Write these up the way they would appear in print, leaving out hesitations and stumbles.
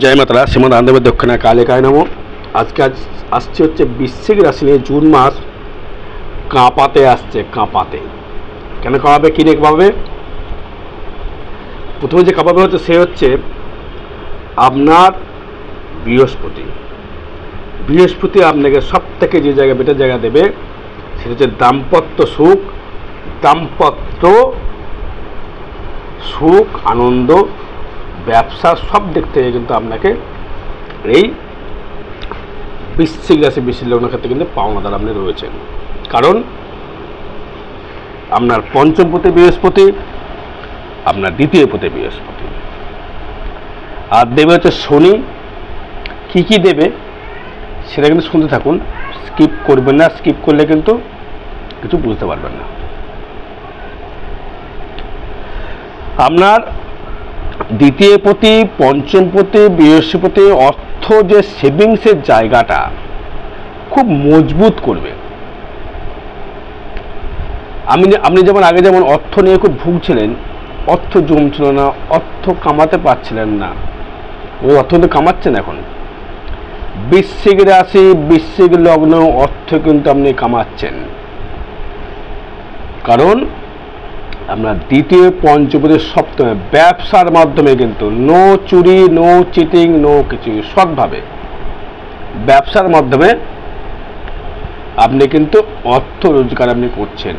जय माता श्रीमद आनंद दक्षिणा कालिकाय नमो। आज के আসছে হচ্ছে বৃশ্চিক রাশি নিয়ে জুন মাস কাঁপাতে আসছে। কাঁপাতে কেন কাঁপাবে, কী নিয়ে কাঁপাবে? প্রথমে যে কাঁপাবে হচ্ছে সে হচ্ছে আপনার বৃহস্পতি। বৃহস্পতি আপনাকে সব থেকে যে জায়গা বেটার জায়গা দেবে সেটা হচ্ছে দাম্পত্য সুখ, দাম্পত্য সুখ, আনন্দ, ব্যবসা, সব দিক থেকে কিন্তু আপনাকে এই বৃশ্চিক রাশি বৃশ্চিক লগ্নের ক্ষেত্রে কিন্তু পাওনাদার আপনি রয়েছেন। কারণ আপনার পঞ্চম পতি বৃহস্পতি, আপনার দ্বিতীয় পতি বৃহস্পতি, আর দেবে হচ্ছে শনি। কী কী দেবে সেটা কিন্তু শুনতে থাকুন, স্কিপ করবেন না। স্কিপ করলে কিন্তু কিছু বুঝতে পারবেন না। আপনার দ্বিতীয় পতি, পঞ্চম পতি, বৃহস্পতি অর্থ যে সেভিংসের জায়গাটা খুব মজবুত করবে। আপনি যেমন আগে যেমন অর্থ নিয়ে খুব ভুগছিলেন, অর্থ জমছিল না, অর্থ কামাতে পারছিলেন না, ওই অর্থ কিন্তু কামাচ্ছেন এখন। বৃশ্চিক রাশি বৃশ্চিক লগ্ন অর্থ কিন্তু আপনি কামাচ্ছেন, কারণ আপনার দ্বিতীয় পঞ্চমপতি সপ্তমে ব্যবসার মাধ্যমে কিন্তু নো চুরি, নো চিটিং, নো কিছু, সৎভাবে ব্যবসার মাধ্যমে আপনি কিন্তু অর্থ রোজগার আপনি করছেন।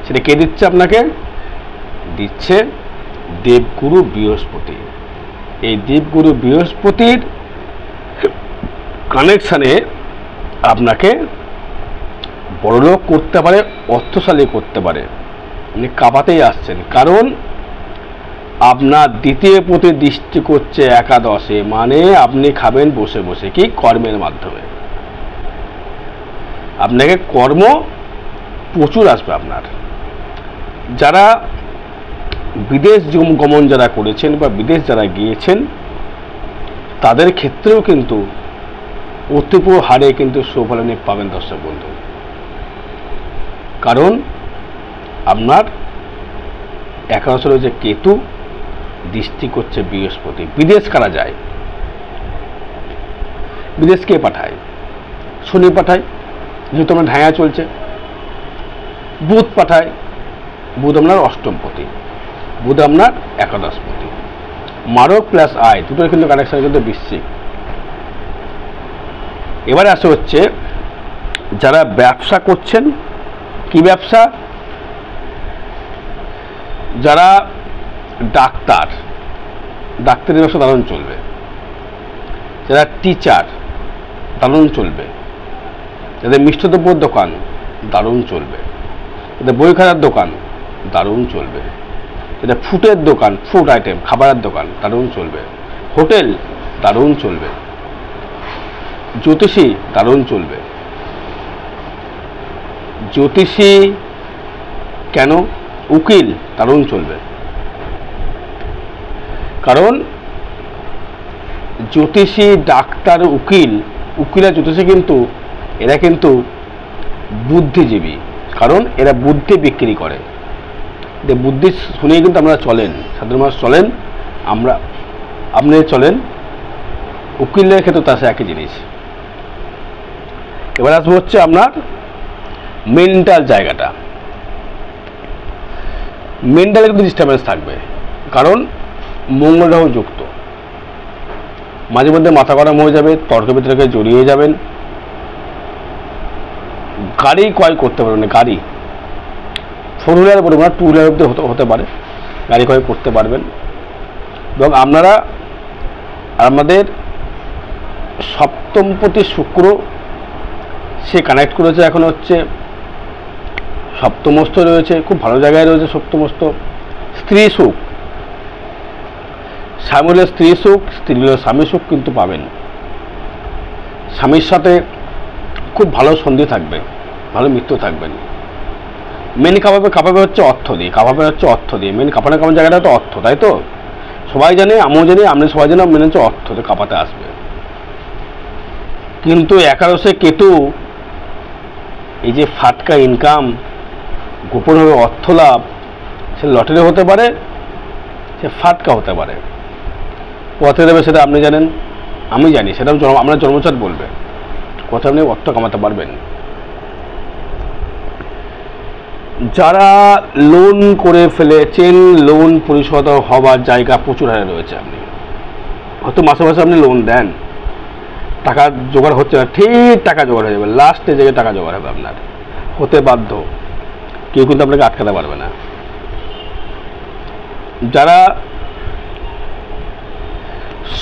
সেটা কে দিচ্ছে আপনাকে? দিচ্ছে দেবগুরু বৃহস্পতি। এই দেবগুরু বৃহস্পতির কানেকশানে আপনাকে বড়লোক করতে পারে, অর্থশালী করতে পারে। আপনি কাঁপাতেই আসছেন, কারণ আপনার দ্বিতীয় পতি দৃষ্টি করছে একাদশে, মানে আপনি খাবেন বসে বসে, কি কর্মের মাধ্যমে। আপনাকে কর্ম প্রচুর আসবে আপনার। যারা বিদেশ গমন যারা করেছেন বা বিদেশ যারা গিয়েছেন তাদের ক্ষেত্রেও কিন্তু অতীব হারে কিন্তু সুফল আপনি পাবেন দর্শক বন্ধু। কারণ আপনার একাদশে রয়েছে কেতু, দৃষ্টি করছে বৃহস্পতি। বিদেশ কারা যায়? বিদেশ কে পাঠায়? শনি পাঠায়, যেহেতু আপনার ঢায়া চলছে। বুধ পাঠায়, বুধ আপনার অষ্টমপতি, বুধ আপনার একাদশপতি। মারক প্লাস আয় দুটোর কিন্তু কানেকশন কিন্তু বৃশ্চিক। এবারে আসে হচ্ছে যারা ব্যবসা করছেন। কি ব্যবসা? যারা ডাক্তার, ডাক্তারের ব্যবসা দারুণ চলবে। যারা টিচার, দারুণ চলবে। যাদের মিষ্টদ্রব্যর দোকান, দারুণ চলবে। যাদের বই খাতার দোকান, দারুণ চলবে। যাদের ফুডের দোকান, ফুড আইটেম, খাবারের দোকান, দারুণ চলবে। হোটেল, দারুণ চলবে। জ্যোতিষী, দারুণ চলবে। জ্যোতিষী কেন? উকিল, দারুণ চলবে। কারণ জ্যোতিষী, ডাক্তার, উকিল, আর জ্যোতিষী কিন্তু এরা কিন্তু বুদ্ধিজীবী, কারণ এরা বুদ্ধি বিক্রি করে। বুদ্ধি শুনেই কিন্তু আপনারা চলেন, সাধারণ মানুষ চলেন, আপনি চলেন। উকিলের ক্ষেত্রে তার একই জিনিস। এবার আসবো হচ্ছে আপনার মেন্টাল জায়গাটা। মেন্টাল কিন্তু ডিস্টার্বেন্স থাকবে, কারণ মঙ্গল রাহু যুক্ত। মাঝে মধ্যে মাথা গরম হয়ে যাবে, তর্ক বিতর্কে জড়িয়ে যাবেন। গাড়ি ক্রয় করতে পারবেন না, গাড়ি, ফোর হুইলার বলবো না, টু হুইলার অব্দি হতে পারে, গাড়ি ক্রয় করতে পারবেন। এবং আপনারা আমাদের সপ্তমপতি শুক্র সে কানেক্ট করেছে, এখন হচ্ছে সপ্তমস্থ রয়েছে, খুব ভালো জায়গায় রয়েছে সপ্তমস্থ। স্ত্রী সুখ, স্বামী হলে স্ত্রী সুখ, স্ত্রী হলে স্বামী সুখ কিন্তু পাবেন। স্বামীর সাথে খুব ভালো সন্ধি থাকবে, ভালো মিত্র থাকবেন। মেন কাঁপাবে হচ্ছে অর্থ দিয়ে, মেন কাঁপানোর জায়গাটা তো অর্থ, তাই তো? সবাই জানে, আমিও জানি, আপনি সবাই জানে, মেনে হচ্ছে অর্থ কাঁপাতে আসবে। কিন্তু একাদশে কেতু, এই যে ফাটকা ইনকাম, গোপনভাবে অর্থ লাভ, সে লটারি হতে পারে, সে ফাটকা হতে পারে। কোথা দেবে সেটা আপনি জানেন, আমি জানি, সেটা আপনার জন্মছক বলবে কোথা আপনি অর্থ কামাতে পারবেন। যারা লোন করে ফেলেছেন, লোন পরিশোধ হওয়ার জায়গা প্রচুর হারে রয়েছে। আপনি হয়তো মাসে মাসে আপনি লোন দেন, টাকা জোগাড় হচ্ছে না, ঠিক টাকা জোগাড় হয়ে যাবে, লাস্টে জায়গায় টাকা জোগাড় হবে, আপনার হতে বাধ্য, কেউ কিন্তু আপনাকে আটকাতে পারবে না। যারা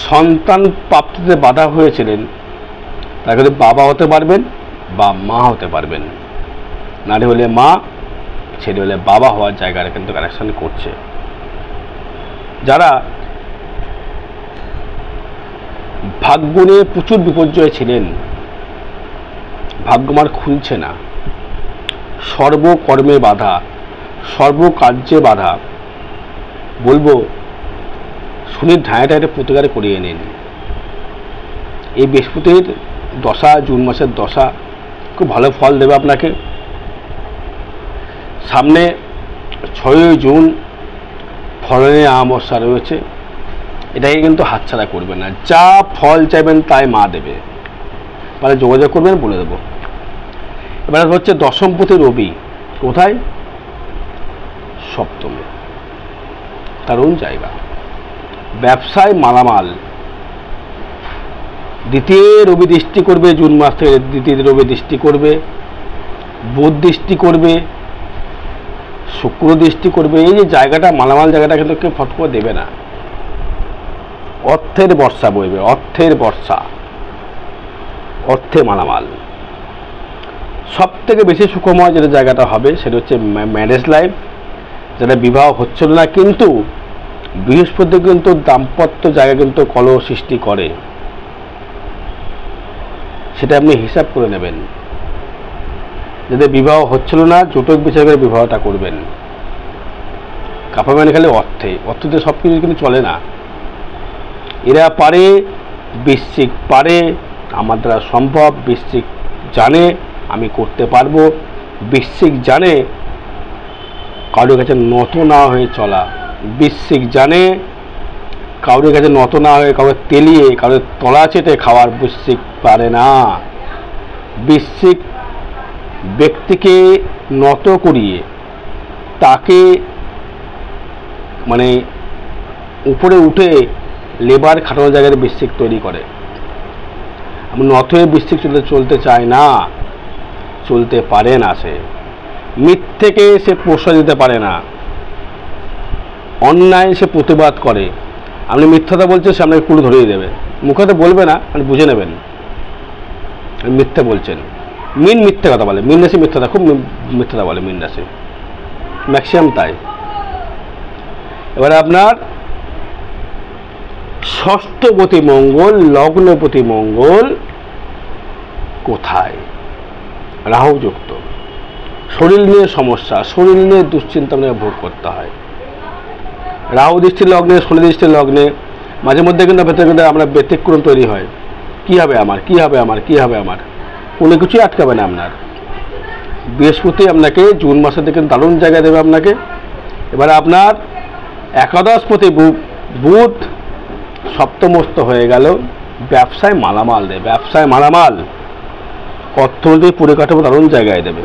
সন্তান প্রাপ্তিতে বাধা হয়েছিলেন, তারা কিন্তু বাবা হতে পারবেন বা মা হতে পারবেন। নারী হলে মা, ছেলে হলে বাবা হওয়ার জায়গাটা কিন্তু কানেকশন করছে। যারা ভাগ্য নিয়ে প্রচুর বিপর্যয় ছিলেন, ভাগ্যমার খুলছে না, সর্বকর্মে বাধা, সর্বকার্যে বাধা, বলবো শনির ঢাঁয়াটা একটা প্রতিকার করিয়ে নিন। এই বৃহস্পতির দশা, জুন মাসের দশা খুব ভালো ফল দেবে আপনাকে। সামনে 6ই জুন ফলনে অমাবস্যা রয়েছে, এটাকে কিন্তু হাতছাড়া করবেন না। যা ফল চাইবেন তাই মা দেবে, মানে যোগাযোগ করবেন, বলে দেবো। এবার হচ্ছে দশমপতি রবি, কোথায়? সপ্তমে, দারুণ জায়গা। ব্যবসায় মালামাল, দ্বিতীয় রবি দৃষ্টি করবে, জুন মাস থেকে দ্বিতীয় রবি দৃষ্টি করবে, বুধ দৃষ্টি করবে, শুক্র দৃষ্টি করবে। এই যে জায়গাটা, মালামাল জায়গাটা কিন্তু কেউ ফট করে দেবে না। অর্থের বর্ষা বইবে, অর্থের বর্ষা, অর্থে মালামাল। সব থেকে বেশি সুখময় যেটা জায়গাটা হবে সেটা হচ্ছে ম্যারেজ লাইফ। যেটা বিবাহ হচ্ছিল না, কিন্তু বৃহস্পতি কিন্তু দাম্পত্য জায়গা কিন্তু কলহ সৃষ্টি করে, সেটা আপনি হিসাব করে নেবেন। যাদের বিবাহ হচ্ছিল না, জোটক বিচার করে বিবাহটা করবেন। কাপাবেন খালি অর্থে, অর্থতে সব কিছু কিন্তু চলে না। এরা পারে, বৃশ্চিক পারে, আমার দ্বারা সম্ভব, বৃশ্চিক জানে আমি করতে পারবো, বৃশ্চিক জানে কারোর কাছে নত না হয়ে চলা, বৃশ্চিক জানে কারোর কাছে নত না হয়ে কারোর তেলিয়ে কারোর তলা চেটে খাওয়ার বৃশ্চিক পারে না। বৃশ্চিক ব্যক্তিকে নত করিয়ে তাকে মানে উপরে উঠে লেবার খাটানোর জায়গায় বৃশ্চিক তৈরি করে। আমি নত হয়ে বৃশ্চিক চলতে চায় না, চলতে পারে না। সে মিথ্যেকে সে প্রশ্রয় দিতে পারে না, অন্যায় সে প্রতিবাদ করে। আপনি মিথ্যাটা বলছেন, সে আপনাকে কুড়ে ধরিয়ে দেবে, মুখে বলবে না, আপনি বুঝে নেবেন মিথ্যে বলছেন। মিন মিথ্যে কথা বলে, মিন রাশি মিথ্যাটা খুব মিথ্যাটা বলে, মিন রাশি ম্যাক্সিমাম তাই। এবারে আপনার ষষ্ঠপতি মঙ্গল, লগ্নপতি মঙ্গল কোথায়? রাহুযুক্ত। শরীর নিয়ে সমস্যা, শরীর নিয়ে দুশ্চিন্তা আপনাকে ভোগ করতে হয়। রাহু দৃষ্টির লগ্নে, শনি দৃষ্টির লগ্নে মাঝে মধ্যে কিন্তু ভেতরে কিন্তু আমরা ব্যতিক্রম তৈরি হয়। কী হবে আমার, কী হবে আমার, কী হবে আমার, কোনো কিছুই আটকাবে না আপনার। বৃহস্পতি আপনাকে জুন মাসের দিকে দারুণ জায়গায় দেবে আপনাকে। এবারে আপনার একাদশপতি বুধ সপ্তমস্ত হয়ে গেল, ব্যবসায় মালামাল দেবে, ব্যবসায় মালামাল, অর্থনৈতিক পরিকাঠামো দারুণ জায়গায় দেবে।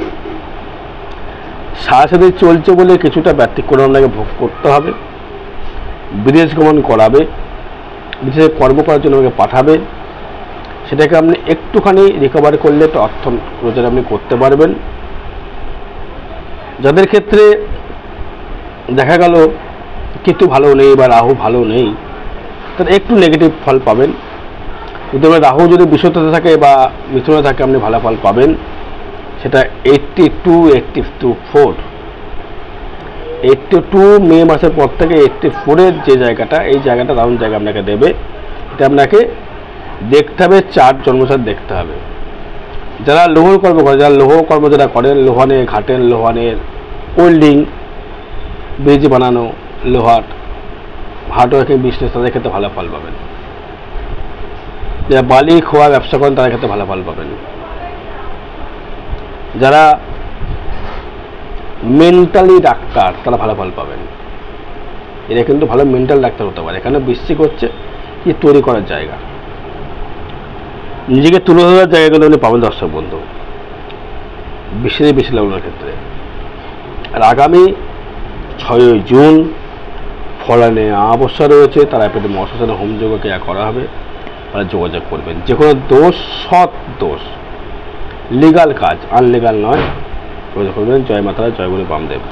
সাথে চলছে বলে কিছুটা ব্যতিক্রম আপনাকে ভোগ করতে হবে। বিদেশ গমন করাবে, বিদেশে কর্ম করার জন্য আমাকে পাঠাবে, সেটাকে আপনি একটুখানি রিকভার করলে একটা অর্থ রোজগার আপনি করতে পারবেন। যাদের ক্ষেত্রে দেখা গেল কেতু ভালো নেই বা রাহু ভালো নেই, তারা একটু নেগেটিভ ফল পাবেন। যদি রাহু যদি বিষয়তে থাকে বা মিথুনে থাকে, আপনি ভালো ফল পাবেন। সেটা 82 মে মাসের পর থেকে 84-এর যে জায়গাটা, এই জায়গাটা দারুণ জায়গা আপনাকে দেবে। এটা আপনাকে দেখতে হবে, চার জন্মসার দেখতে হবে। যারা লৌহ কর্ম করে, যারা লৌহ কর্ম যারা করেন, লোহানে ঘাটেন, লোহানের ওয়েল্ডিং, ব্রিজ বানানো, লোহার হার্ডওয়ার্কিং বিজনেস, তাদের ক্ষেত্রে ভালো ফল পাবেন। যারা বালি খোয়া ব্যবসা করেন, তাদের ক্ষেত্রে ভালো ফল পাবেন। যারা মেন্টালি ডাক্তার, তারা ভালো ফল পাবেন। এরা কিন্তু ভালো মেন্টাল ডাক্তার হতে পারে। এখানে বৃশ্চিক হচ্ছে, যে তৈরি করার জায়গা, নিজেকে তুলে ধরার জায়গাগুলো উনি পাবেন দর্শক বন্ধু, বেশি বেশি লাগানোর ক্ষেত্রে। আর আগামী 6ই জুন ফলানে অমাবস্যা রয়েছে, তারা পেটে মহাশ্মশানে হোমযজ্ঞ ক্রিয়া করা হবে, তারা যোগাযোগ করবেন। যে কোনো দোষ, সৎ দোষ, লিগাল কাজ, আনলিগাল নয়, যোগাযোগ করবেন। জয় মাতারা, জয় গুরু বামদেব।